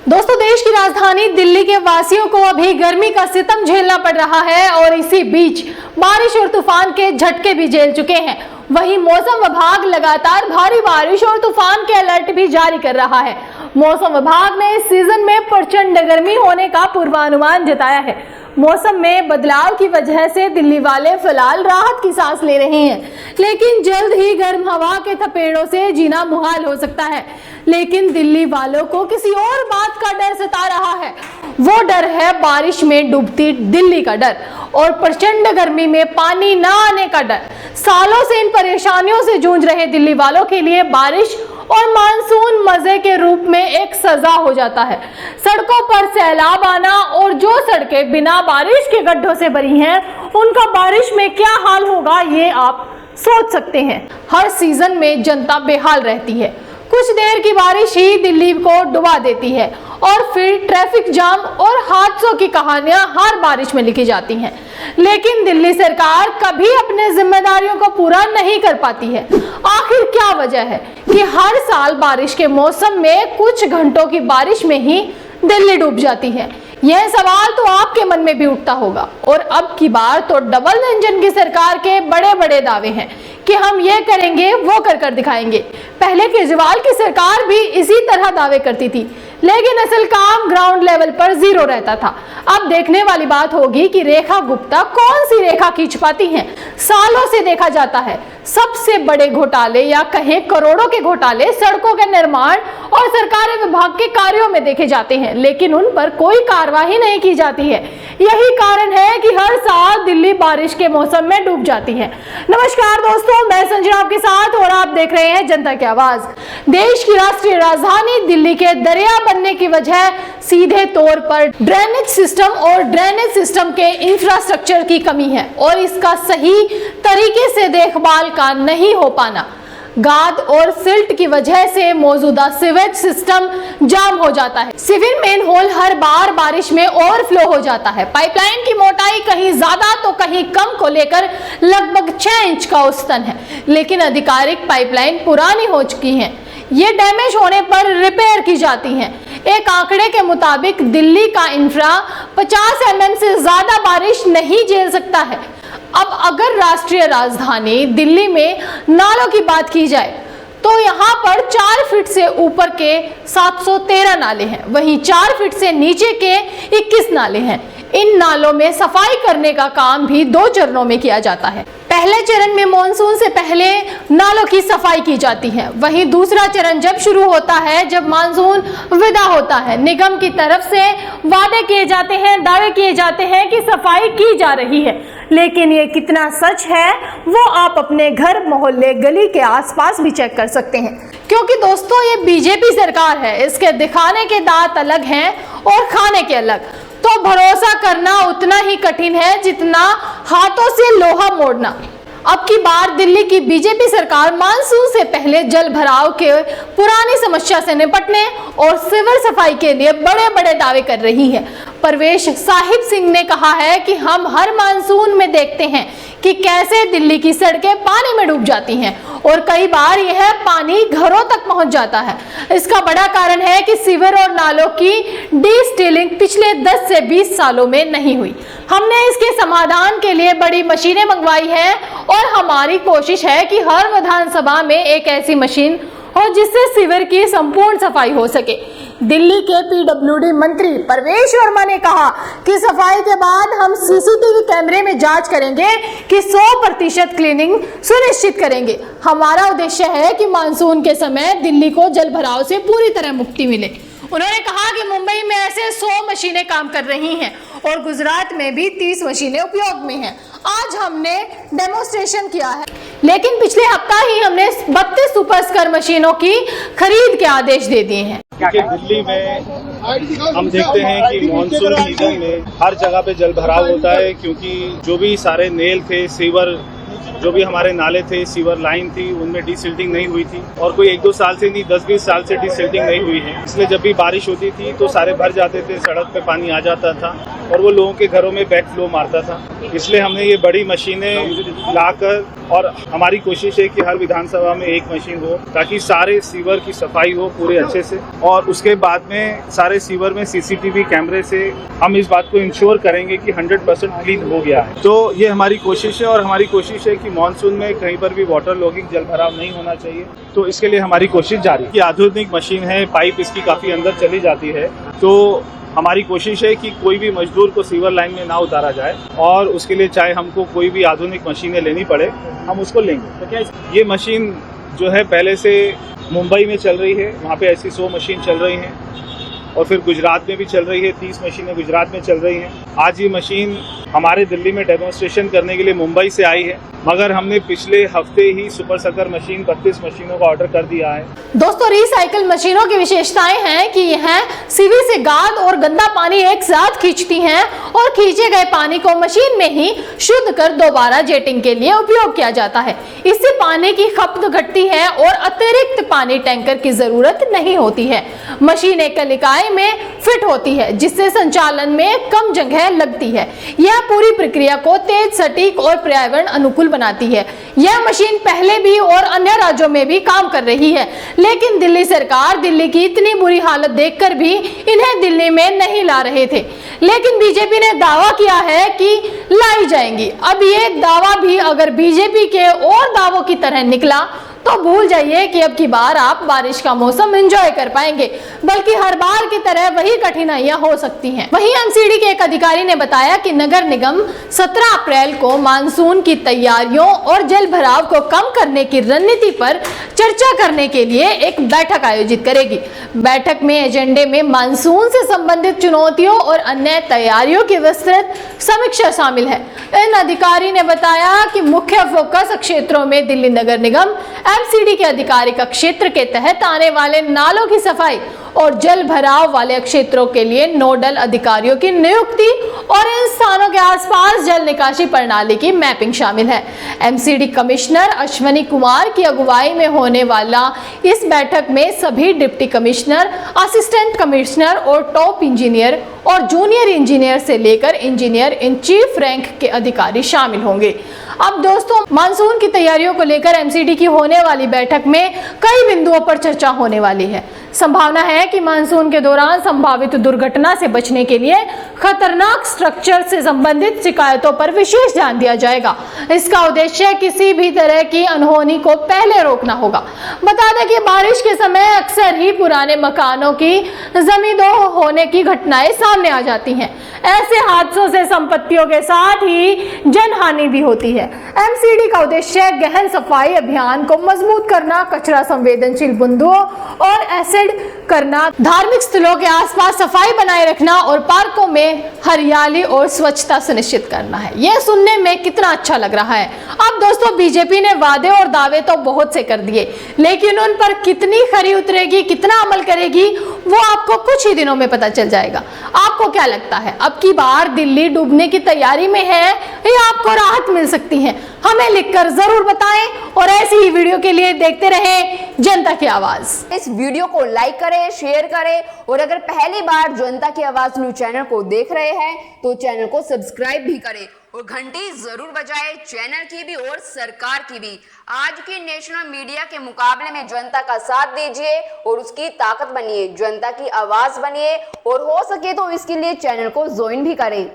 दोस्तों, देश की राजधानी दिल्ली के वासियों को अभी गर्मी का सितम झेलना पड़ रहा है और इसी बीच बारिश और तूफान के झटके भी झेल चुके हैं। वहीं मौसम विभाग लगातार भारी बारिश और तूफान के अलर्ट भी जारी कर रहा है। मौसम विभाग ने इस सीजन में प्रचंड गर्मी होने का पूर्वानुमान जताया है। मौसम में बदलाव की वजह से दिल्ली वाले फिलहाल राहत की सांस ले रहे हैं, लेकिन जल्द ही गर्म हवा के थपेड़ों से जीना मुहाल हो सकता है। लेकिन दिल्ली वालों को किसी और बात का डर सता रहा है। वो डर है बारिश में डूबती दिल्ली का डर और प्रचंड गर्मी में पानी न आने का डर। सालों से इन परेशानियों से जूझ रहे दिल्ली वालों के लिए बारिश और मानसून मजे के रूप में एक सजा हो जाता है। सड़कों पर सैलाब आना और जो सड़कें बिना बारिश के गड्ढों से भरी हैं, उनका बारिश में क्या हाल होगा ये आप सोच सकते हैं। हर सीजन में जनता बेहाल रहती है। कुछ देर की बारिश ही दिल्ली को डुबा देती है और फिर ट्रैफिक जाम और हादसों की कहानियां हर बारिश में लिखी जाती हैं। लेकिन दिल्ली सरकार कभी अपने जिम्मेदारियों को पूरा नहीं कर पाती है। आखिर क्या वजह है कि हर साल बारिश के मौसम में कुछ घंटों की बारिश में ही दिल्ली डूब जाती है? यह सवाल तो आपके मन में भी उठता होगा। और अब की बार तो डबल इंजन की सरकार के बड़े बड़े दावे हैं कि हम ये करेंगे वो कर दिखाएंगे। पहले केजरीवाल की सरकार भी इसी तरह दावे करती थी, लेकिन असल काम ग्राउंड लेवल पर जीरो रहता था। अब देखने वाली बात होगी कि रेखा गुप्ता कौन सी रेखा खींच पाती हैं। सालों से देखा जाता है सबसे बड़े घोटाले या कहें करोड़ों के घोटाले सड़कों के निर्माण और सरकारी विभाग के कार्यों में देखे जाते हैं, लेकिन उन पर कोई कार्रवाई नहीं की जाती है। यही कारण है कि हर साल दिल्ली बारिश के मौसम में डूब जाती है। नमस्कार दोस्तों, मैं संजना आपके साथ और आप देख रहे हैं जनता की आवाज। देश की राष्ट्रीय राजधानी दिल्ली के दरिया बनने की वजह सीधे तौर पर ड्रेनेज सिस्टम के इंफ्रास्ट्रक्चर की कमी है और इसका सही तरीके से देखभाल का नहीं हो पाना। गाद और सिल्ट की वजह से मौजूदा सीवेज सिस्टम जाम हो जाता है। सीवर मेन होल हर बार बारिश में ओवरफ्लो हो जाता है। पाइपलाइन की मोटाई कहीं ज्यादा तो कहीं कम को लेकर लगभग 6 इंच का औसतन है, लेकिन आधिकारिक पाइपलाइन पुरानी हो चुकी है। ये डैमेज होने पर रिपेयर की जाती हैं। एक आंकड़े के मुताबिक दिल्ली का इंफ्रा 50 mm से ज्यादा बारिश नहीं झेल सकता है। अब अगर राष्ट्रीय राजधानी दिल्ली में नालों की बात की जाए तो यहाँ पर 4 फीट से ऊपर के 713 नाले हैं, वहीं 4 फीट से नीचे के 21 नाले हैं। इन नालों में सफाई करने का काम भी 2 चरणों में किया जाता है। पहले चरण में मॉनसून से पहले नालों की सफाई की जाती है, वहीं दूसरा चरण जब शुरू होता है जब मानसून विदा होता है। निगम की तरफ से वादे किए जाते हैं, दावे किए जाते हैं कि सफाई की जा रही है, लेकिन ये कितना सच है वो आप अपने घर, मोहल्ले, गली के आसपास भी चेक कर सकते हैं। क्योंकि दोस्तों ये बीजेपी सरकार है, इसके दिखाने के दांत अलग हैं और खाने के अलग। तो भरोसा करना उतना ही कठिन है जितना हाथों से लोहा मोड़ना। अब की बार दिल्ली की बीजेपी सरकार मानसून से पहले जल भराव के पुरानी समस्या से निपटने और सीवर सफाई के लिए बड़े बड़े दावे कर रही है। परवेश साहिब सिंह ने कहा है कि हम हर मानसून में देखते हैं कि कैसे दिल्ली की सड़कें पानी में डूब जाती हैं और कई बार यह पानी घरों तक पहुंच जाता है। इसका बड़ा कारण है कि सीवर और नालों की डीस्टिलिंग पिछले 10 से 20 सालों में नहीं हुई। हमने इसके समाधान के लिए बड़ी मशीनें मंगवाई हैं और हमारी कोशिश है कि हर विधानसभा में एक ऐसी मशीन हो जिससे सीवर की संपूर्ण सफाई हो सके। दिल्ली के पीडब्ल्यूडी मंत्री परवेश वर्मा ने कहा कि सफाई के बाद हम सीसीटीवी कैमरे में जांच करेंगे कि 100% क्लीनिंग सुनिश्चित करेंगे। हमारा उद्देश्य है कि मानसून के समय दिल्ली को जल भराव से पूरी तरह मुक्ति मिले। उन्होंने कहा कि मुंबई में ऐसे 100 मशीनें काम कर रही हैं और गुजरात में भी 30 मशीनें उपयोग में हैं। आज हमने डेमोन्स्ट्रेशन किया है, लेकिन पिछले हफ्ता ही हमने 32 सुपर स्कर मशीनों की खरीद के आदेश दे दिए हैं। क्योंकि दिल्ली में हम देखते हैं कि मॉनसून सीजन में हर जगह पे जल भराव होता है, क्योंकि जो भी सारे नेल थे, सीवर जो भी हमारे नाले थे, सीवर लाइन थी, उनमें डिसिल्टिंग नहीं हुई थी और कोई 1-2 साल से नहीं 10-20 साल से डिसिल्टिंग नहीं हुई है। इसलिए जब भी बारिश होती थी तो सारे भर जाते थे, सड़क पे पानी आ जाता था और वो लोगों के घरों में बैक फ्लो मारता था। इसलिए हमने ये बड़ी मशीनें लाकर, और हमारी कोशिश है कि हर विधानसभा में एक मशीन हो ताकि सारे सीवर की सफाई हो पूरे अच्छे से, और उसके बाद में सारे सीवर में सीसीटीवी कैमरे से हम इस बात को इंश्योर करेंगे कि 100% क्लीन हो गया है। तो ये हमारी कोशिश है, और हमारी कोशिश है कि मानसून में कहीं पर भी वाटर लॉगिंग, जल भराव नहीं होना चाहिए। तो इसके लिए हमारी कोशिश जारी है। ये आधुनिक मशीन है, पाइप इसकी काफ़ी अंदर चली जाती है, तो हमारी कोशिश है कि कोई भी मजदूर को सीवर लाइन में ना उतारा जाए, और उसके लिए चाहे हमको कोई भी आधुनिक मशीनें लेनी पड़े, हम उसको लेंगे। तो क्या ये मशीन जो है पहले से मुंबई में चल रही है, वहाँ पे ऐसी 100 मशीन चल रही हैं, और फिर गुजरात में भी चल रही है, 30 मशीनें गुजरात में चल रही हैं। आज ये मशीन हमारे दिल्ली में डेमोन्स्ट्रेशन करने के लिए मुंबई से आई है, मगर हमने पिछले हफ्ते ही सुपर सकर मशीन 32 मशीनों का ऑर्डर कर दिया है। दोस्तों, रिसाइकल मशीनों की विशेषताएं हैं कि यह सीवी से गाद और गंदा पानी एक साथ खींचती हैं और खींचे गए पानी को मशीन में ही शुद्ध कर दोबारा जेटिंग के लिए उपयोग किया जाता है। इससे पानी की खपत घटती है और अतिरिक्त पानी टैंकर की जरूरत नहीं होती है। मशीन एकल इकाई में फिट होती है, जिससे संचालन में कम जगह लगती है। यह पूरी प्रक्रिया को तेज, सटीक और पर्यावरण अनुकूल बनाती है। यह मशीन पहले भी और अन्य राज्यों में भी काम कर रही है, लेकिन दिल्ली सरकार दिल्ली की इतनी बुरी हालत देखकर भी इन्हें दिल्ली में नहीं ला रहे थे, लेकिन बीजेपी ने दावा किया है कि लाई जाएंगी। अब ये दावा भी अगर बीजेपी के और दावों की तरह निकला तो भूल जाइए कि अब की बार आप बारिश का मौसम एंजॉय कर पाएंगे, बल्कि हर बार की तरह वही कठिनाइयां हो सकती हैं। वहीं एमसीडी के एक अधिकारी ने बताया कि नगर निगम 17 अप्रैल को मानसून की तैयारियों और जल भराव को कम करने की रणनीति पर चर्चा करने के लिए एक बैठक आयोजित करेगी। बैठक में एजेंडे में मानसून से संबंधित चुनौतियों और अन्य तैयारियों की विस्तृत समीक्षा शामिल है। इन अधिकारी ने बताया कि मुख्य फोकस क्षेत्रों में दिल्ली नगर निगम एमसीडी के आधिकारिक क्षेत्र के तहत आने वाले नालों की सफाई और जल भराव वाले क्षेत्रों के लिए नोडल अधिकारियों की नियुक्ति और इन स्थानों के आसपास जल निकासी प्रणाली की मैपिंग शामिल है। एमसीडी कमिश्नर अश्वनी कुमार की अगुवाई में होने वाला इस बैठक में सभी डिप्टी कमिश्नर, असिस्टेंट कमिश्नर और टॉप इंजीनियर और जूनियर इंजीनियर से लेकर इंजीनियर इन चीफ रैंक के अधिकारी शामिल होंगे। अब दोस्तों, मानसून की तैयारियों को लेकर एमसीडी की होने वाली बैठक में कई बिंदुओं पर चर्चा होने वाली है। संभावना है कि मानसून के दौरान संभावित दुर्घटना से बचने के लिए खतरनाक स्ट्रक्चर से संबंधित शिकायतों पर विशेष ध्यान दिया जाएगा। इसका उद्देश्य किसी भी तरह की अनहोनी को पहले रोकना होगा। बता दें कि बारिश के समय अक्सर ही पुराने मकानों की जमींदोज होने की घटनाएं सामने आ जाती हैं। ऐसे हादसों से संपत्तियों के साथ ही जनहानि भी होती है। एमसीडी का उद्देश्य गहन सफाई अभियान को मजबूत करना, कचरा संवेदनशील बिंदुओं और एसिड करना, धार्मिक स्थलों के आसपास सफाई बनाए रखना और पार्कों में हरियाली और स्वच्छता सुनिश्चित करना है। यह सुनने में कितना अच्छा लग रहा है। अब दोस्तों, बीजेपी ने वादे और दावे तो बहुत से कर दिए, लेकिन उन पर कितनी खरी उतरेगी, कितना अमल करेगी, वो आपको कुछ ही दिनों में पता चल जाएगा। आपको क्या लगता है, अब की बार दिल्ली डूबने की तैयारी में है या आपको राहत मिल सकती है? हमें लिखकर जरूर बताएं, और ऐसी ही वीडियो के लिए देखते रहें जनता की आवाज। इस वीडियो को लाइक करें, शेयर करें, और अगर पहली बार जनता की आवाज न्यूज चैनल को देख रहे हैं तो चैनल को सब्सक्राइब भी करें और घंटी जरूर बजाएं, चैनल की भी और सरकार की भी। आज की नेशनल मीडिया के मुकाबले में जनता का साथ दीजिए और उसकी ताकत बनिए, जनता की आवाज बनिए, और हो सके तो इसके लिए चैनल को ज्वाइन भी करें।